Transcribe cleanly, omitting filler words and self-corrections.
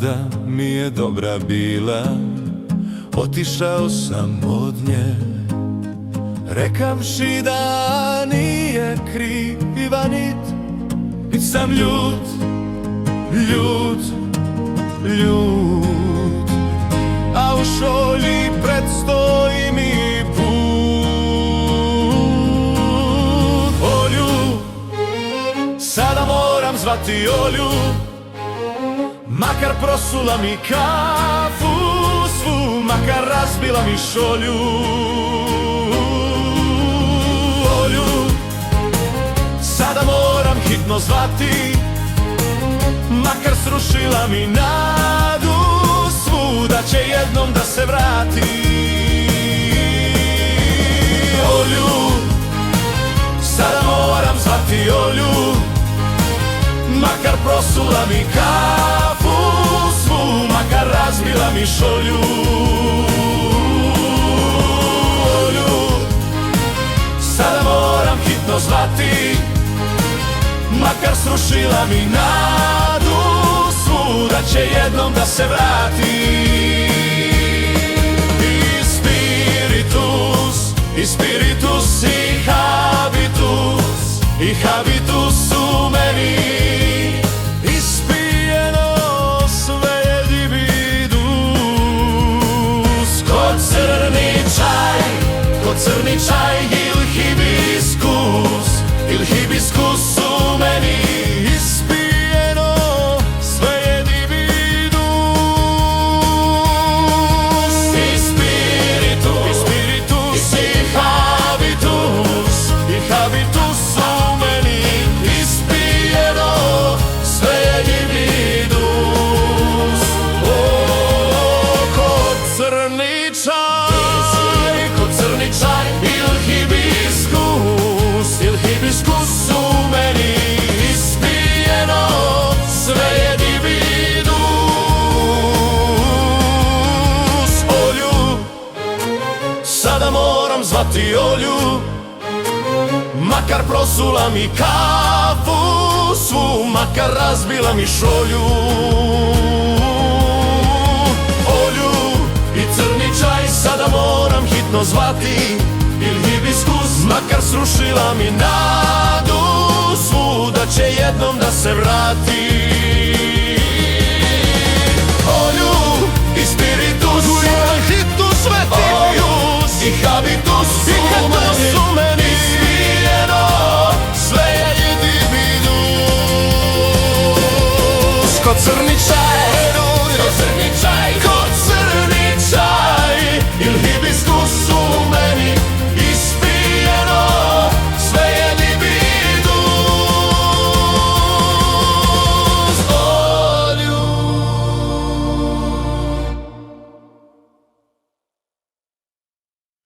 nada mi je dobra bila, otišao sam od nje, rekavši da nije kriva nit sam ljut, ljut, ljut, a u šolji predstoji mi put. Olju, sada moram zvati Olju, makar prosula mi kafu svu, makar razbila mi šolju. Olju, sada moram hitno zvati, makar srušila mi nadu svu, da će jednom da se vrati. Olju, sada moram zvati Olju, makar prosula mi kafu svu, makar razbila mi šolju. Olju, sada moram hitno zvati, makar srušila mi nadu svu, da će jednom da se vrati. I spiritus i habitus, i habitus u meni ispijeno sve je libidus. Ko crni čaj il hibiskus u meni ispijeno sve je libidus. I spiritus i habitus u meni ispijeno sve je libidus. Ko crni čaj il hibiskus u meni ispijeno sve je libidus. Olju, sada moram zvati Olju, makar prosula mi kafu svu, makar razbila mi šolju. Olju i crni čaj sada moram hitno zvati, il hibiskus, makar srušila mi nadu svu, da će jednom da se vrati.